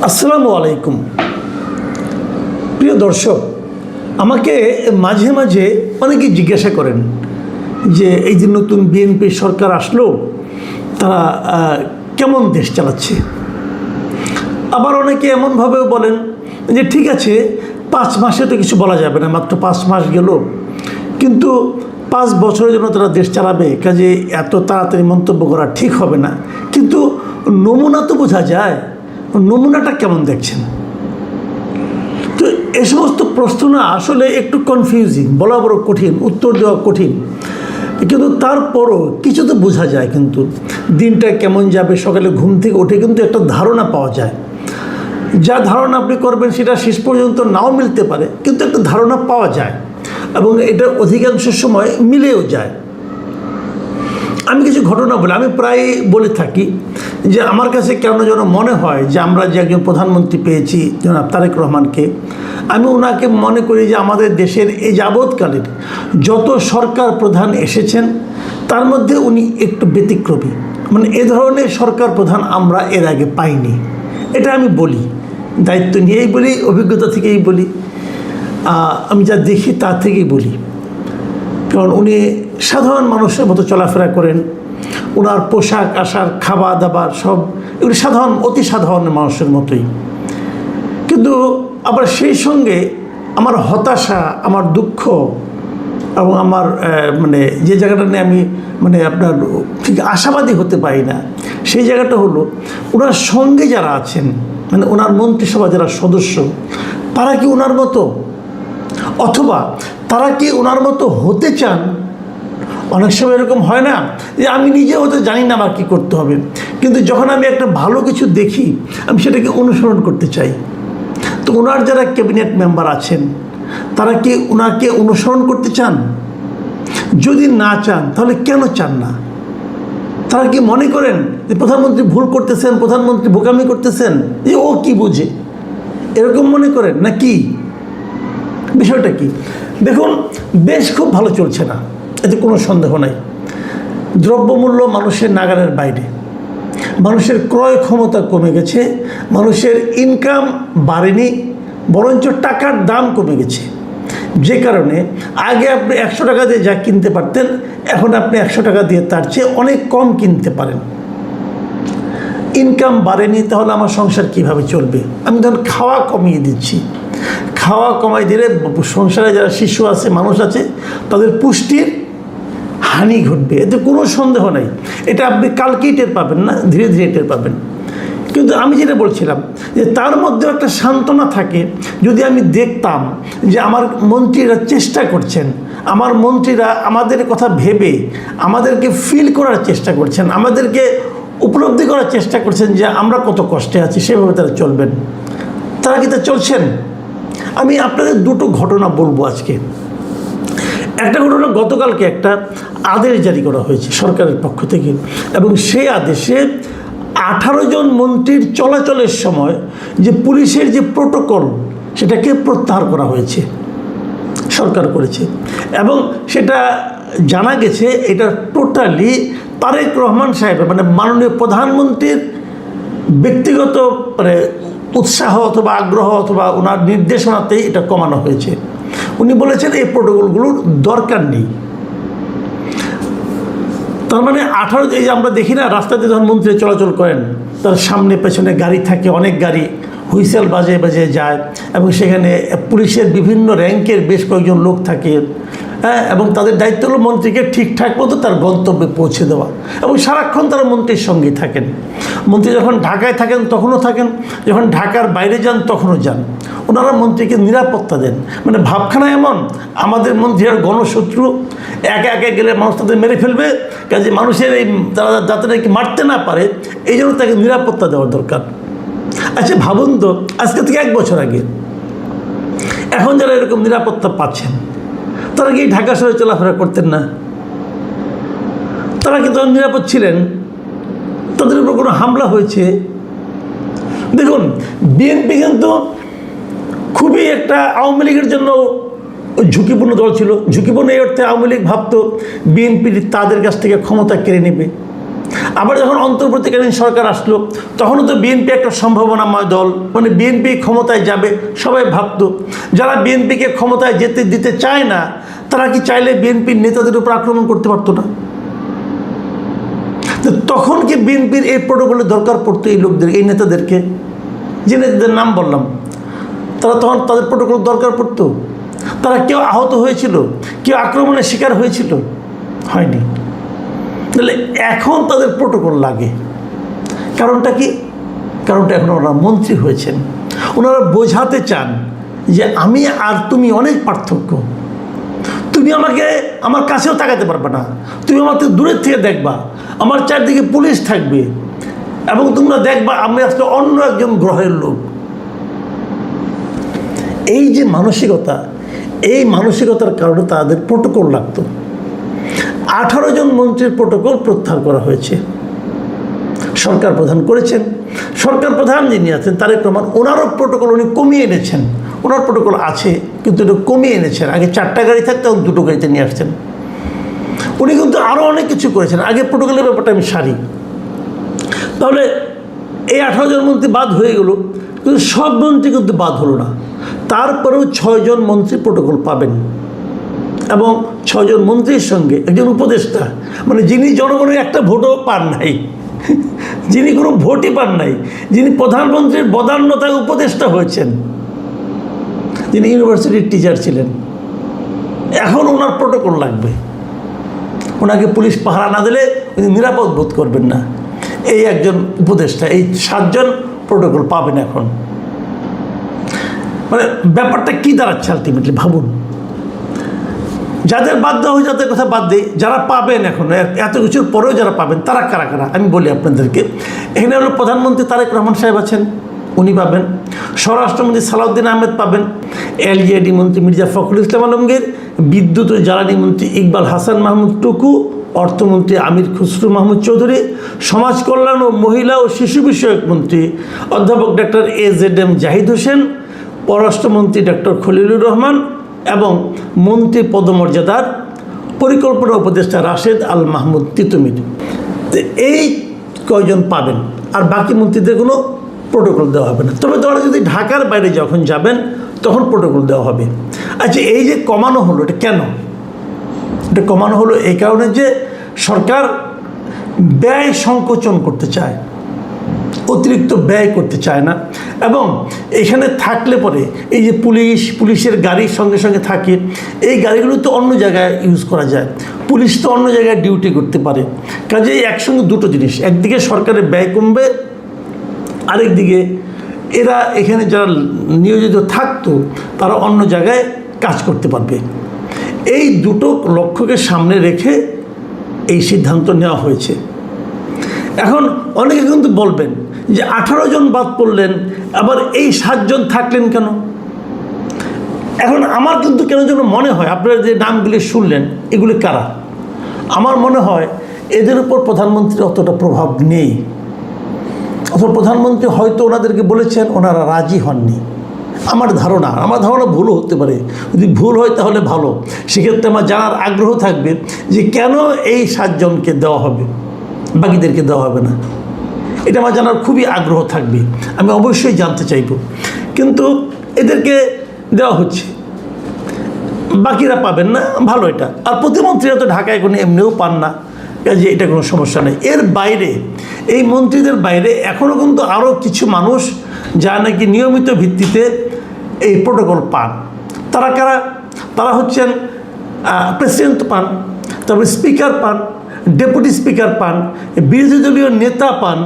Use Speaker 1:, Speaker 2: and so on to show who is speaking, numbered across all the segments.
Speaker 1: আসসালামু আলাইকুম। প্রিয় দর্শক, আমাকে মাঝে মাঝে অনেকেই জিজ্ঞাসা করেন যে এই যে নতুন বিএনপি সরকার আসলো, তারা কেমন দেশ চালাচ্ছে। আবার অনেকে এমনভাবেও বলেন যে ঠিক আছে, 5 মাসে তো কিছু বলা যাবে না, মাত্র 5 মাস গেল, কিন্তু 5 বছরের জন্য তারা দেশ চালাবে, কাজে এত তাড়াতাড়ি মন্তব্য করা ঠিক হবে না। কিন্তু নমুনা তো বোঝা যায়, নমুনাটা কেমন দেখছেন। তো এ সমস্ত প্রশ্ন না আসলে একটু কনফিউজিং, বলা বড় কঠিন, উত্তর দেওয়া কঠিন, কিন্তু তারপরও কিছু তো বোঝা যায়। কিন্তু দিনটা কেমন যাবে, সকালে ঘুম থেকে উঠে কিন্তু একটা ধারণা পাওয়া যায়। যা ধারণা আপনি করবেন সেটা শেষ পর্যন্ত নাও মিলতে পারে, কিন্তু একটা ধারণা পাওয়া যায় এবং এটা অধিকাংশ সময় মিলেও যায়। আমি কিছু ঘটনা বলি, আমি প্রায় বলে থাকি যে আমার কাছে কেন যেন মনে হয় যে আমরা যে একজন প্রধানমন্ত্রী পেয়েছি জনাব তারেক রহমানকে, আমি ওনাকে মনে করি যে আমাদের দেশের এই যাবৎকালের যত সরকার প্রধান এসেছেন তার মধ্যে উনি একটু ব্যতিক্রমী। মানে এ ধরনের সরকার প্রধান আমরা এর আগে পাইনি। এটা আমি বলি, দায়িত্ব নিয়েই বলি, অভিজ্ঞতা থেকেই বলি, আমি যা দেখি তা থেকেই বলি। কারণ উনি সাধারণ মানুষের মতো চলাফেরা করেন, ওনার পোশাক আশাক খাবার দাবার সব এগুলি সাধারণ, অতি সাধারণ মানুষের মতোই। কিন্তু আবার সেই সঙ্গে আমার হতাশা, আমার দুঃখ এবং আমার মানে যে জায়গাটা নিয়ে আমি আপনার ঠিক আশাবাদী হতে পারি না, সেই জায়গাটা হলো ওনার সঙ্গে যারা আছেন, মানে ওনার মন্ত্রিসভা যারা সদস্য, তারা কি ওনার মতো, অথবা তারা কি ওনার মতো হতে চান। অনেক সময় এরকম হয় না যে আমি নিজে হতে জানি না আমার কী করতে হবে, কিন্তু যখন আমি একটা ভালো কিছু দেখি আমি সেটাকে অনুসরণ করতে চাই। তো ওনার যারা ক্যাবিনেট মেম্বার আছেন তারা কি ওনাকে অনুসরণ করতে চান? যদি না চান তাহলে কেন চান না? তারা কি মনে করেন যে প্রধানমন্ত্রী ভুল করতেছেন, প্রধানমন্ত্রী বোকামি করতেছেন, যে ও কি বুঝে, এরকম মনে করেন না কি? বিষয়টা কি দেখুন, দেশ খুব ভালো চলছে না, এতে কোনো সন্দেহ নাই। দ্রব্যমূল্য মানুষের নাগালের বাইরে, মানুষের ক্রয় ক্ষমতা কমে গেছে, মানুষের ইনকাম বাড়েনি, বরঞ্চ টাকার দাম কমে গেছে। যে কারণে আগে আপনি 100 টাকা দিয়ে যা কিনতে পারতেন, এখন আপনি 100 টাকা দিয়ে তার চেয়ে অনেক কম কিনতে পারেন। ইনকাম বাড়েনি, তাহলে আমার সংসার কিভাবে চলবে? আমি ধরুন খাওয়া কমিয়ে দিচ্ছি, খাওয়া কমাই দিলে সংসারে যারা শিশু আছে, মানুষ আছে, তাদের পুষ্টির হানি ঘটবে, এতে কোনো সন্দেহ নেই। এটা আপনি কালকেই টের পাবেন না, ধীরে ধীরে টের পাবেন। কিন্তু আমি যেটা বলছিলাম যে তার মধ্যে একটা সান্ত্বনা থাকে, যদি আমি দেখতাম যে আমার মন্ত্রীরা চেষ্টা করছেন, আমার মন্ত্রীরা আমাদের কথা ভেবে আমাদেরকে ফিল করার চেষ্টা করছেন, আমাদেরকে উপলব্ধি করার চেষ্টা করছেন যে আমরা কত কষ্টে আছি, সেভাবে তারা চলবেন। তারা কি তা চলছেন? আমি আপনাদের দুটো ঘটনা বলবো আজকে। একটা ঘটনা, গতকালকে একটা আদেশ জারি করা হয়েছে সরকারের পক্ষ থেকে, এবং সেই আদেশে 18 জন মন্ত্রীর চলাচলের সময় যে পুলিশের যে প্রোটোকল সেটাকে প্রত্যাহার করা হয়েছে, সরকার করেছে। এবং সেটা জানা গেছে এটা টোটালি তারেক রহমান সাহেবের, মানে মাননীয় প্রধানমন্ত্রীর ব্যক্তিগত উৎসাহ অথবা আগ্রহ অথবা ওনার নির্দেশনাতেই এটা কমানো হয়েছে। উনি বলেছেন এই প্রোটোকলগুলোর দরকার নেই। তার মানে 18, এই যে আমরা দেখি না রাস্তাতে যখন মন্ত্রী চলাচল করেন, তার সামনে পেছনে গাড়ি থাকে, অনেক গাড়ি হুইসেল বাজে বাজে যায়, এবং সেখানে পুলিশের বিভিন্ন র্যাঙ্কের বেশ কয়েকজন লোক থাকে, হ্যাঁ, এবং তাদের দায়িত্ব হলো মন্ত্রীকে ঠিকঠাক মতো তার গন্তব্যে পৌঁছে দেওয়া, এবং সারাক্ষণ তারা মন্ত্রীর সঙ্গেই থাকেন। মন্ত্রী যখন ঢাকায় থাকেন তখনও থাকেন, যখন ঢাকার বাইরে যান তখনও যান। ওনারা মন্ত্রীকে নিরাপত্তা দেন। মানে ভাবখানা এমন, আমাদের মন্ত্রীরা গণশত্রু, একে একে গেলে মানুষ তাদের মেরে ফেলবে, কাজে মানুষের এই তারা যাতে নাকি মারতে না পারে, এই জন্য তাকে নিরাপত্তা দেওয়ার দরকার। আচ্ছা ভাবুন তো, আজকে থেকে 1 বছর আগে এখন যারা এরকম নিরাপত্তা পাচ্ছেন, তারা কি ঢাকা শহরে চলাফেরা করতেন না? তারা কি তখন নিরাপদ ছিলেন? তাদের উপর কোনো হামলা হয়েছে? দেখুন, বিএনপি কিন্তু খুবই একটা আওয়ামী লীগের জন্য ঝুঁকিপূর্ণ দল ছিল। ঝুঁকিপূর্ণ এই অর্থে আওয়ামী লীগ ভাবত বিএনপি তাদের কাছ থেকে ক্ষমতা কেড়ে নেবে। আবার যখন অন্তর্বর্তীকালীন সরকার আসলো তখনও তো বিএনপি একটা সম্ভাবনাময় দল, মানে বিএনপি ক্ষমতায় যাবে সবাই ভাবতো। যারা বিএনপিকে ক্ষমতায় যেতে দিতে চায় না তারা কি চাইলে বিএনপির নেতাদের উপর আক্রমণ করতে পারতো না? তো তখন কি বিএনপির এই প্রোটোকলের দরকার পড়তো এই লোকদের, এই নেতাদেরকে, যে নেতাদের নাম বললাম, তারা তখন তাদের প্রোটোকল দরকার পড়তো? তারা কেউ আহত হয়েছিল, কেউ আক্রমণের শিকার হয়েছিল? হয়নি। তাহলে এখন তাদের প্রোটোকল লাগে। কারণটা কি? কারণটা এখন ওনারা মন্ত্রী হয়েছেন, ওনারা বোঝাতে চান যে আমি আর তুমি অনেক পার্থক্য। তুমি আমাকে আমার কাছেও তাকাতে পারবে না, তুমি আমাকে দূরের থেকে দেখবা, আমার চারদিকে পুলিশ থাকবে এবং তোমরা দেখবা আমি আজকে অন্য একজন গ্রহের লোক। এই যে মানসিকতা, এই মানসিকতার কারণে তাদের প্রোটোকল লাগতো। 18 জন মন্ত্রীর প্রোটোকল প্রত্যাহার করা হয়েছে, সরকার প্রধান করেছেন। সরকার প্রধান যিনি আছেন তারেক রহমান, ওনারও প্রোটোকল উনি কমিয়ে এনেছেন। ওনার প্রোটোকল আছে কিন্তু এটা কমিয়ে এনেছেন। আগে 4টা গাড়ি থাকতে এখন 2টো গাড়িতে নিয়ে আসছেন। উনি কিন্তু আরও অনেক কিছু করেছেন। আগে প্রোটোকলের ব্যাপারটা আমি সারি। তাহলে এই 18 জন মন্ত্রী বাদ হয়ে গেল, কিন্তু সব মন্ত্রী কিন্তু বাদ হলো না। তারপরেও 6 জন মন্ত্রী প্রোটোকল পাবেন এবং 6 জন মন্ত্রীর সঙ্গে একজন উপদেষ্টা, মানে যিনি জনগণের একটা ভোটও পান নাই, যিনি কোনো ভোটই পান নাই, যিনি প্রধানমন্ত্রীর বদান্যতায় উপদেষ্টা হয়েছেন, যিনি ইউনিভার্সিটির টিচার ছিলেন। এখন ওনার প্রোটোকল লাগবে। ওনাকে পুলিশ পাহারা না দিলে উনি নিরাপদ বোধ করবেন না। এই একজন উপদেষ্টা, এই 7 জন প্রোটোকল পাবেন এখন। মানে ব্যাপারটা কী দাঁড়াচ্ছে আলটিমেটলি ভাবুন। যাদের বাদ দেওয়া হয় যাদের কথা বাদ দিই, যারা পাবেন এখন এত কিছুর পরেও যারা পাবেন তারা কারা কারা আমি বলি আপনাদেরকে। এখানে হলো প্রধানমন্ত্রী তারেক রহমান সাহেব আছেন, উনি পাবেন। স্বরাষ্ট্রমন্ত্রী সালাউদ্দিন আহমেদ পাবেন। এলজিআইডি মন্ত্রী মির্জা ফখরুল ইসলাম আলমগীর, বিদ্যুৎ ও জ্বালানি মন্ত্রী ইকবাল হাসান মাহমুদ টুকু, অর্থমন্ত্রী আমির খুসরু মাহমুদ চৌধুরী, সমাজ কল্যাণ ও মহিলা ও শিশু বিষয়ক মন্ত্রী অধ্যাপক ডক্টর AZM জাহিদ হোসেন, পররাষ্ট্রমন্ত্রী ডক্টর খলিলুর রহমান এবং মন্ত্রী পদমর্যাদার পরিকল্পনা উপদেষ্টা রাশেদ আল মাহমুদ তিতুমির। তো এই কয়জন পাবেন, আর বাকি মন্ত্রীদের কোনো প্রোটোকল দেওয়া হবে না। তবে তারা যদি ঢাকার বাইরে যখন যাবেন তখন প্রোটোকল দেওয়া হবে। আচ্ছা, এই যে কমানো হলো, এটা কেন? এটা কমানো হলো এই কারণে যে সরকার ব্যয় সংকোচন করতে চায়, অতিরিক্ত ব্যয় করতে চায় না। এবং এখানে থাকলে পরে এই যে পুলিশের গাড়ির সঙ্গে সঙ্গে থাকে, এই গাড়িগুলো তো অন্য জায়গায় ইউজ করা যায়, পুলিশ তো অন্য জায়গায় ডিউটি করতে পারে। কাজেই একসঙ্গে দুটো জিনিস, একদিকে সরকারের ব্যয় কমবে, আরেকদিকে এরা এখানে যারা নিয়োজিত থাকতো তারা অন্য জায়গায় কাজ করতে পারবে। এই দুটো লক্ষ্যকে সামনে রেখে এই সিদ্ধান্ত নেওয়া হয়েছে। এখন অনেকে কিন্তু বলবেন যে 18 জন বাদ পড়লেন, আবার এই 7 জন থাকলেন কেন? এখন আমার কিন্তু কেন যেন মনে হয়, আপনারা যে নামগুলি শুনলেন এগুলি কারা? আমার মনে হয় এদের উপর প্রধানমন্ত্রীর অতটা প্রভাব নেই, অথবা প্রধানমন্ত্রী হয়তো ওনাদেরকে বলেছেন, ওনারা রাজি হননি। আমার ধারণা ভুলও হতে পারে। যদি ভুল হয় তাহলে ভালো, সেক্ষেত্রে আমার জানার আগ্রহ থাকবে যে কেন এই 7 জনকে দেওয়া হবে, বাকিদেরকে দেওয়া হবে না। এটা আমার জানার খুবই আগ্রহ থাকবে, আমি অবশ্যই জানতে চাইব। কিন্তু এদেরকে দেওয়া হচ্ছে, বাকিরা পাবেন না, ভালো এটা। আর প্রতিমন্ত্রীরা তো ঢাকায় কোনো এমনিও পান না, কাজে এটা কোনো সমস্যা নেই। এর বাইরে, এই মন্ত্রীদের বাইরে এখনও কিন্তু আরও কিছু মানুষ যা নাকি নিয়মিত ভিত্তিতে এই প্রোটোকল পান। তারা কারা? তারা হচ্ছেন প্রেসিডেন্ট পান, তারপরে স্পিকার পান, ডেপুটি স্পিকার পান, বিরোধী দলীয় নেতা পান,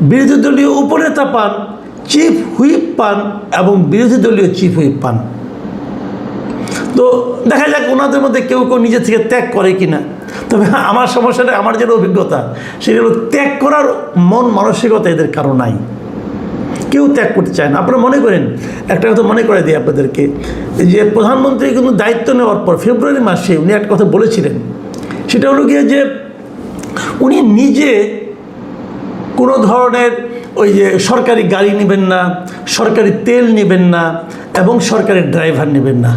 Speaker 1: বিরোধী দলীয় উপনেতা পান, চিফ হুইপ পান এবং বিরোধী দলীয় চিফ হুইপ পান। তো দেখা যাক ওনাদের মধ্যে কেউ কেউ নিজে থেকে ত্যাগ করে কি না। তবে আমার সমস্যাটা, আমার যেটা অভিজ্ঞতা, সেটা হলো ত্যাগ করার মন মানসিকতা এদের কারো নাই, কেউ ত্যাগ করতে চায় না। আপনারা মনে করেন, একটা কথা মনে করে দিই আপনাদেরকে, যে প্রধানমন্ত্রী কিন্তু দায়িত্ব নেওয়ার পর ফেব্রুয়ারি মাসে উনি একটা কথা বলেছিলেন, সেটা হলো গিয়ে যে উনি নিজে কোনো ধরনের ওই যে সরকারি গাড়ি নেবেন না, সরকারি তেল নেবেন না এবং সরকারি ড্রাইভার নেবেন না।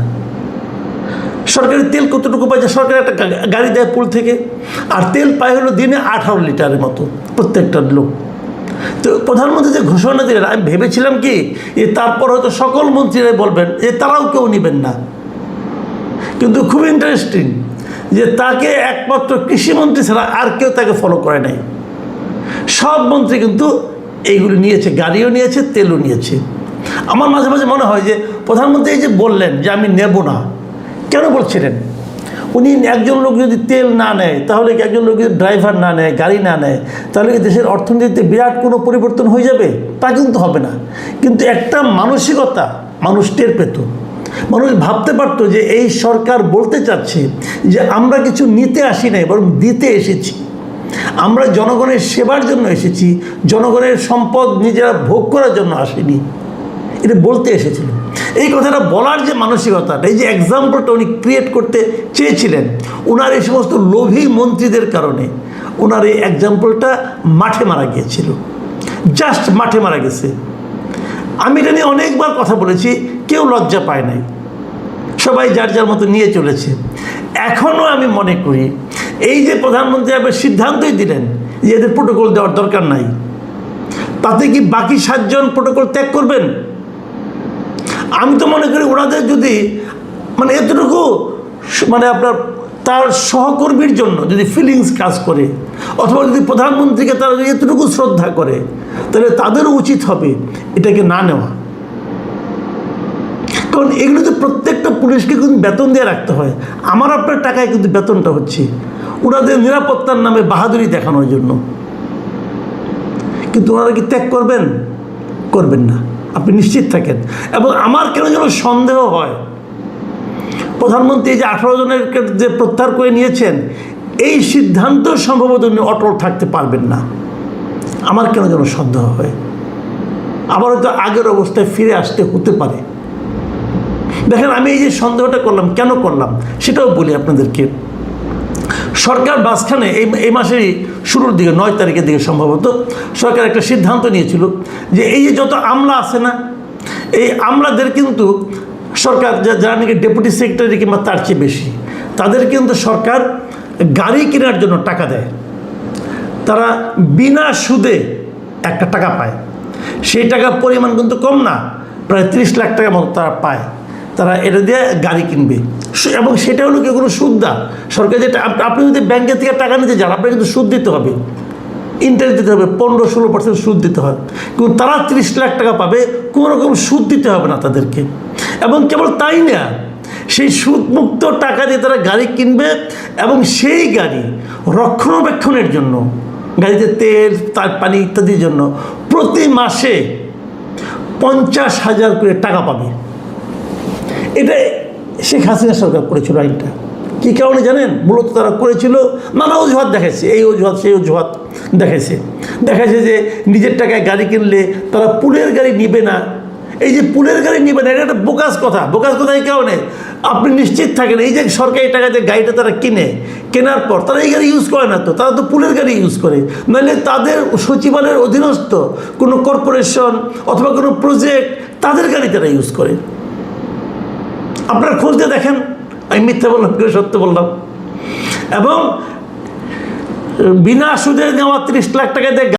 Speaker 1: সরকারি তেল কতটুকু পায়? সরকার একটা গাড়ি দেয় পুল থেকে, আর তেল পায় হলো দিনে 18 লিটারের মতো প্রত্যেকটা লোক। তো প্রধানমন্ত্রী যে ঘোষণা দিলেন, আমি ভেবেছিলাম কি তারপর হয়তো সকল মন্ত্রীরাই বলবেন যে তারাও কেউ নেবেন না। কিন্তু খুব ইন্টারেস্টিং যে তাকে একমাত্র কৃষিমন্ত্রী ছাড়া আর কেউ তাকে ফলো করে নাই। সব মন্ত্রী কিন্তু এইগুলি নিয়েছে, গাড়িও নিয়েছে, তেলও নিয়েছে। আমার মাঝে মাঝে মনে হয় যে প্রধানমন্ত্রী এই যে বললেন যে আমি নেব না, কেন বলছিলেন? উনি একজন লোক যদি তেল না নেয়, তাহলে কি একজন লোক যদি ড্রাইভার না নেয়, গাড়ি না নেয়, তাহলে কি দেশের অর্থনীতিতে বিরাট কোনো পরিবর্তন হয়ে যাবে? তা কিন্তু হবে না। কিন্তু একটা মানসিকতা মানুষ টের পেত, মানুষ ভাবতে পারতো যে এই সরকার বলতে চাচ্ছে যে আমরা কিছু নিতে আসি নাই, বরং দিতে এসেছি। আমরা জনগণের সেবার জন্য এসেছি, জনগণের সম্পদ নিজেরা ভোগ করার জন্য আসেনি, এটা বলতে এসেছিল। এই কথাটা বলার যে মানসিকতাটা, এই যে এক্সাম্পলটা উনি ক্রিয়েট করতে চেয়েছিলেন, ওনার এই সমস্ত লোভী মন্ত্রীদের কারণে ওনার এই এক্সাম্পলটা মাঠে মারা গিয়েছিল, জাস্ট মাঠে মারা গেছে। আমি এটা নিয়ে অনেকবার কথা বলেছি, কেউ লজ্জা পায় নাই, সবাই যার যার মতো নিয়ে চলেছে। এখনও আমি মনে করি এই যে প্রধানমন্ত্রী আবার সিদ্ধান্তই দিলেন যে এদের প্রোটোকল দেওয়ার দরকার নাই, তাতে কি বাকি 7 জন প্রোটোকল ত্যাগ করবেন? আমি তো মনে করি ওনাদের যদি মানে এতটুকু মানে আপনার তার সহকর্মীর জন্য যদি ফিলিংস কাজ করে, অথবা যদি প্রধানমন্ত্রীকে তারা যদি এতটুকু শ্রদ্ধা করে, তাহলে তাদেরও উচিত হবে এটাকে না নেওয়া। কারণ এগুলোতে প্রত্যেকটা পুলিশকে কিন্তু বেতন দিয়ে রাখতে হয়, আমার আপনার টাকায় কিন্তু বেতনটা হচ্ছে ওনাদের নিরাপত্তার নামে বাহাদুরি দেখানোর জন্য। কিন্তু ওনারা কি ত্যাগ করবেন? করবেন না, আপনি নিশ্চিত থাকেন। এবং আমার কেন যেন সন্দেহ হয়, প্রধানমন্ত্রী যে 18 জনের যে প্রত্যাহার করে নিয়েছেন, এই সিদ্ধান্ত সম্ভবত উনি অটল থাকতে পারবেন না, আমার কেন যেন সন্দেহ হয়। আবার হয়তো আগের অবস্থায় ফিরে আসতে হতে পারে। দেখেন, আমি এই যে সন্দেহটা করলাম, কেন করলাম সেটাও বলি আপনাদেরকে। সরকার মাঝখানে এই মাসেরই শুরুর দিকে 9 তারিখের দিকে সম্ভবত সরকার একটা সিদ্ধান্ত নিয়েছিল যে এই যে যত আমলা আছে না, এই আমলাদের কিন্তু সরকার যারা নাকি ডেপুটি সেক্রেটারি কিংবা তার চেয়ে বেশি, তাদের কিন্তু সরকার গাড়ি কেনার জন্য টাকা দেয়। তারা বিনা সুদে একটা টাকা পায়, সেই টাকার পরিমাণ কিন্তু কম না, প্রায় 30 লাখ টাকার মতো তারা পায়। তারা এটা দিয়ে গাড়ি কিনবে, এবং সেটা হলো কি কোনো সুদ না। সরকার যেটা, আপনি যদি ব্যাংকের থেকে টাকা নিতে যান, আপনাকে কিন্তু সুদ দিতে হবে, ইন্টারেস্ট দিতে হবে, 15-16% সুদ দিতে হয়। কিন্তু তারা 30 লাখ টাকা পাবে, কোনো রকম সুদ দিতে হবে না তাদেরকে। এবং কেবল তাই না, সেই সুদমুক্ত টাকা দিয়ে তারা গাড়ি কিনবে, এবং সেই গাড়ি রক্ষণাবেক্ষণের জন্য, গাড়িতে তেল, তার পানি ইত্যাদির জন্য প্রতি মাসে 50,000 করে টাকা পাবে। এটা শেখ হাসিনা সরকার করেছিল আইনটা। কী কারণে জানেন? মূলত তারা করেছিল নানা অজুহাত দেখাইছে, এই অজুহাত সেই অজুহাত দেখাইছে যে নিজের টাকায় গাড়ি কিনলে তারা পুলের গাড়ি নিবে না। এই যে পুলের গাড়ি নিবে না, এটা একটা বোকাস কথা। এই কারণে আপনি নিশ্চিত থাকেন, এই যে সরকারি টাকাতে গাড়িটা তারা কেনার পর তারা এই গাড়ি ইউজ করে না, তো তারা তো পুলের গাড়ি ইউজ করে। নাহলে তাদের সচিবালয়ের অধীনস্থ কোনো কর্পোরেশন অথবা কোনো প্রজেক্ট, তাদের গাড়ি তারা ইউজ করে। আপনারা খোঁজ দিয়ে দেখেন, আমি মিথ্যা বললাম কেউ সত্য বললাম। এবং বিনা সুদে নেওয়া 30 লাখ টাকা দিয়ে